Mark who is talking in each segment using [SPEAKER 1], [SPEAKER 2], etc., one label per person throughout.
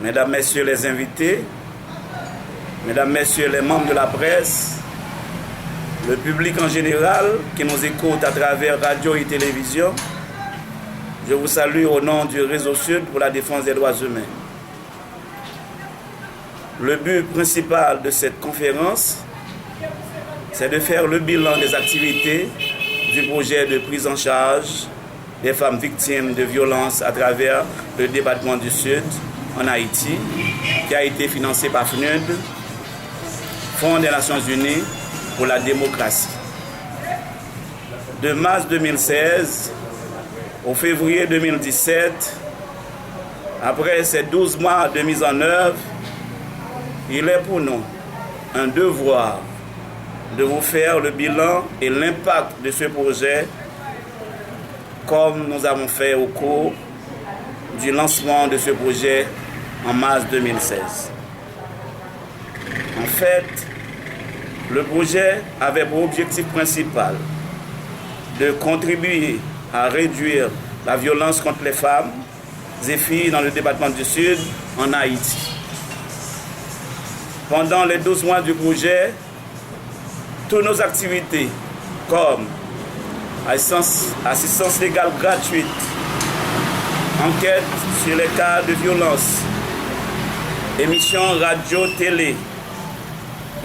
[SPEAKER 1] Mesdames, Messieurs les invités, Mesdames, Messieurs les membres de la presse, le public en général qui nous écoute à travers radio et télévision, je vous salue au nom du Réseau Sud pour la défense des droits humains. Le but principal de cette conférence, c'est de faire le bilan des activités du projet de prise en charge des femmes victimes de violences à travers le département du Sud en Haïti, qui a été financé par FNUD, Fonds des Nations Unies pour la démocratie. De mars 2016 au février 2017, après ces 12 mois de mise en œuvre, il est pour nous un devoir de vous faire le bilan et l'impact de ce projet comme nous avons fait au cours du lancement de ce projet en mars 2016. En fait, le projet avait pour objectif principal de contribuer à réduire la violence contre les femmes et filles dans le département du Sud en Haïti. Pendant les 12 mois du projet, toutes nos activités comme assistance légale gratuite, enquête sur les cas de violence, émissions radio-télé,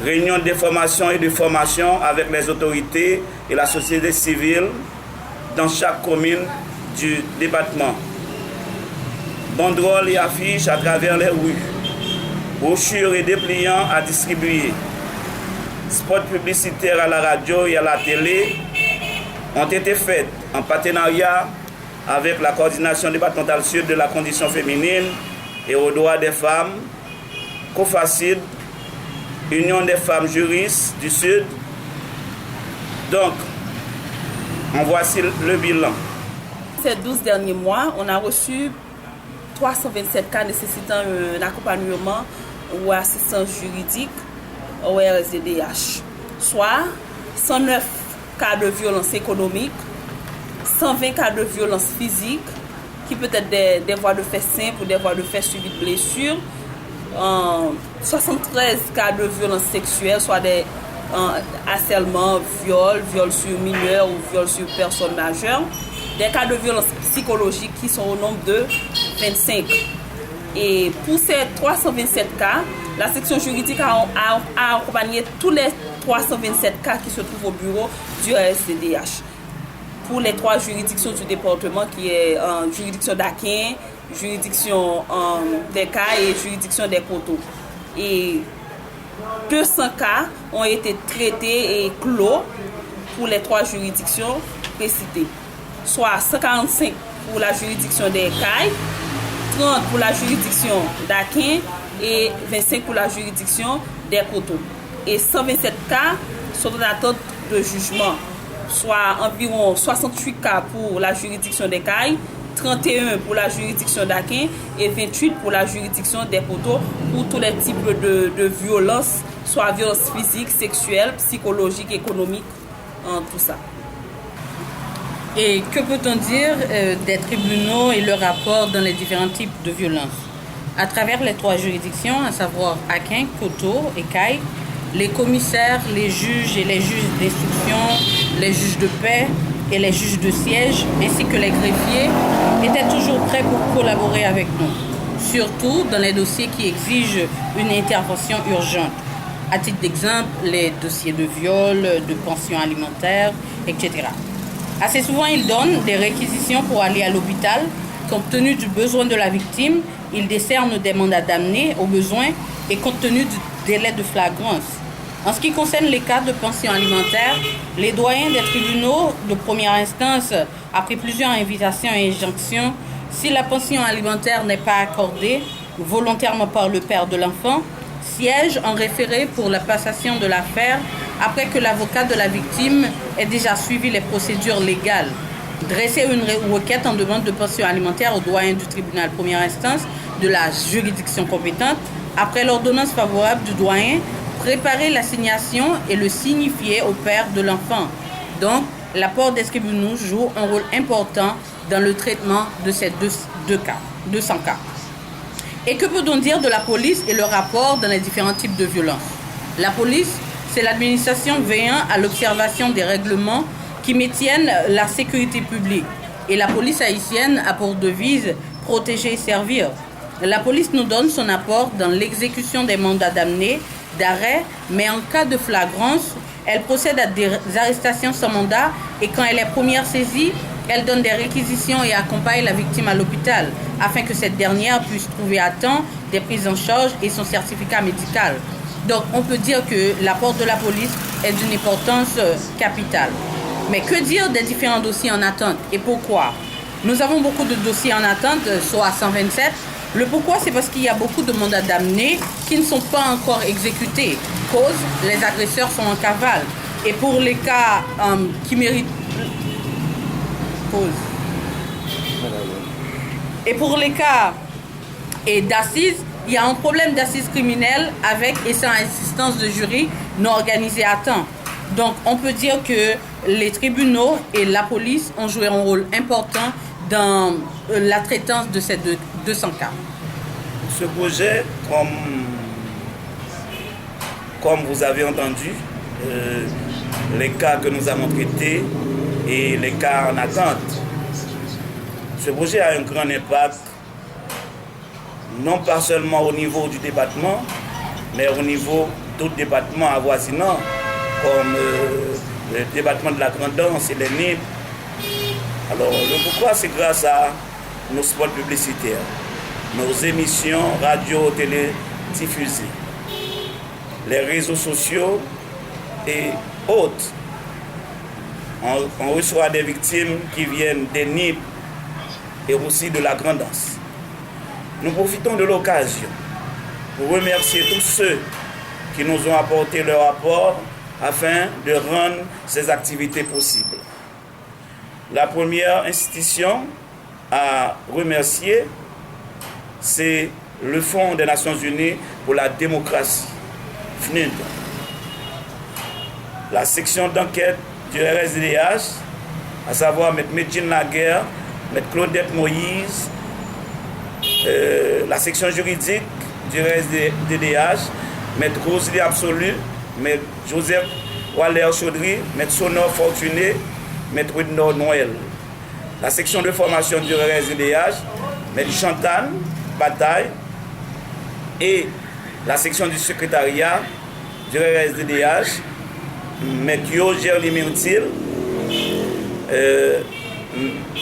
[SPEAKER 1] réunions d'information et de formation avec les autorités et la société civile dans chaque commune du département, banderoles et affiches à travers les rues, brochures et dépliants à distribuer, spots publicitaires à la radio et à la télé ont été faits en partenariat avec la coordination départementale sud de la condition féminine et aux droits des femmes, COFACID, Union des femmes juristes du Sud. Donc, en voici le bilan.
[SPEAKER 2] Ces 12 derniers mois, on a reçu 327 cas nécessitant un accompagnement ou assistance juridique au RSDDH, soit 109 cas de violence économique, 120 cas de violence physique, qui peut être des voies de fait simples ou des voies de fait suivies de blessures, 73 cas de violence sexuelle, soit des harcèlements, viol sur mineurs ou viol sur personnes majeures, des cas de violence psychologique qui sont au nombre de 25. Et pour ces 327 cas, la section juridique a accompagné tous les 327 cas qui se trouvent au bureau du RSDDH. Pour les 3 juridictions du département, qui est juridiction d'Aquin, juridiction des cas et juridiction des Coteaux. Et 200 cas ont été traités et clos pour les 3 juridictions précitées, soit 145 pour la juridiction des Cailles, 30 pour la juridiction d'Aquin et 25 pour la juridiction des Coteaux. Et 127 cas sont en attente de jugement, soit environ 68 cas pour la juridiction des Cailles, 31 pour la juridiction d'Aquin et 28 pour la juridiction des Coteaux pour tous les types de violences, soit violence physique, sexuelle, psychologique, économique, tout ça.
[SPEAKER 3] Et que peut-on dire des tribunaux et leur rapport dans les différents types de violences? À travers les 3 juridictions, à savoir Aquin, Coteaux et Caille, les commissaires, les juges et les juges d'instruction, les juges de paix et les juges de siège, ainsi que les greffiers, étaient toujours prêts pour collaborer avec nous, surtout dans les dossiers qui exigent une intervention urgente. À titre d'exemple, les dossiers de viol, de pension alimentaire, etc. Assez souvent, ils donnent des réquisitions pour aller à l'hôpital. Compte tenu du besoin de la victime, ils décernent des mandats d'amener au besoin et compte tenu du délai de flagrance. En ce qui concerne les cas de pension alimentaire, les doyens des tribunaux de première instance, après plusieurs invitations et injonctions, si la pension alimentaire n'est pas accordée volontairement par le père de l'enfant, siègent en référé pour la passation de l'affaire après que l'avocat de la victime ait déjà suivi les procédures légales. Dresser une requête en demande de pension alimentaire au doyen du tribunal première instance de la juridiction compétente, après l'ordonnance favorable du doyen, préparer l'assignation et le signifier au père de l'enfant. Donc, l'apport des tribunaux joue un rôle important dans le traitement de ces 200 cas. Et que peut-on dire de la police et le rapport dans les différents types de violences? La police, c'est l'administration veillant à l'observation des règlements qui maintiennent la sécurité publique. Et la police haïtienne a pour devise protéger et servir. La police nous donne son apport dans l'exécution des mandats d'amener, d'arrêt, mais en cas de flagrance, elle procède à des arrestations sans mandat et quand elle est première saisie, elle donne des réquisitions et accompagne la victime à l'hôpital afin que cette dernière puisse trouver à temps des prises en charge et son certificat médical. Donc on peut dire que l'apport de la police est d'une importance capitale. Mais que dire des différents dossiers en attente et pourquoi? Nous avons beaucoup de dossiers en attente, soit à 127. Le pourquoi, c'est parce qu'il y a beaucoup de mandats d'amener qui ne sont pas encore exécutés. Cause, les agresseurs sont en cavale. Et pour les cas qui méritent... Cause. Et pour les cas d'assises, il y a un problème d'assises criminelles avec et sans assistance de jury non organisé à temps. Donc on peut dire que les tribunaux et la police ont joué un rôle important dans la traitance de ces 200 cas.
[SPEAKER 1] Ce projet, comme vous avez entendu, les cas que nous avons traités et les cas en attente, ce projet a un grand impact, non pas seulement au niveau du département, mais au niveau d'autres départements avoisinants, comme le département de la Grande-Anse et les NIP. Alors, le pourquoi, c'est grâce à nos spots publicitaires, nos émissions radio, télé diffusées, les réseaux sociaux et autres. On reçoit des victimes qui viennent des NIP et aussi de la Grande-Anse. Nous profitons de l'occasion pour remercier tous ceux qui nous ont apporté leur apport afin de rendre ces activités possibles. La première institution à remercier, c'est le Fonds des Nations Unies pour la démocratie, FNUD. La section d'enquête du RSDDH, à savoir M. Medjine Laguerre, M. Claudette Moïse, la section juridique du RSDDH, M. Rosalie Absolu, M. Joseph Waller Chaudry, M. Sonor Fortuné, M. Widnor Noël. La section de formation du RSDDH, M. Chantal Bataille, et la section du secrétariat du RSDDH, M. Yo Gerli Myrtil,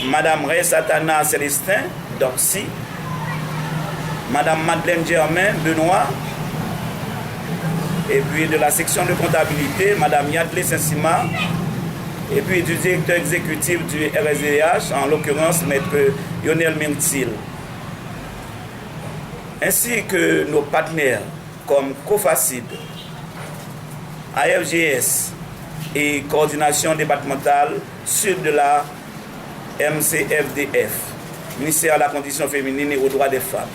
[SPEAKER 1] Mme Rey-Satana Célestin d'Orsi, Mme Madeleine Germain Benoît, et puis de la section de comptabilité, Mme Yadley Saint-Sima, et puis du directeur exécutif du RSDDH, en l'occurrence M. Lionel Myrtil. Ainsi que nos partenaires comme COFACID, AFGS et Coordination départementale sud de la MCFDF, Ministère de la Condition féminine et aux droits des femmes.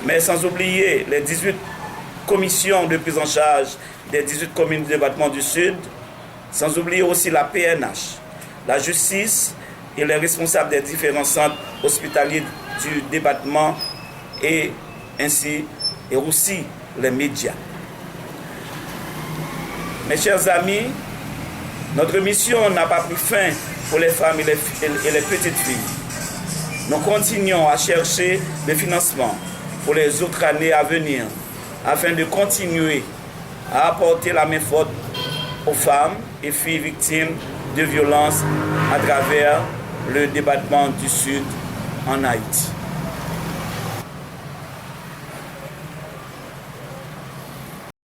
[SPEAKER 1] Mais sans oublier les 18 commissions de prise en charge des 18 communes du département du Sud, sans oublier aussi la PNH, la justice et les responsables des différents centres hospitaliers du département et aussi les médias. Mes chers amis, notre mission n'a pas pris fin pour les femmes et les petites filles. Nous continuons à chercher le financement pour les autres années à venir afin de continuer à apporter la main forte aux femmes et filles victimes de violences à travers le département du Sud en Haïti.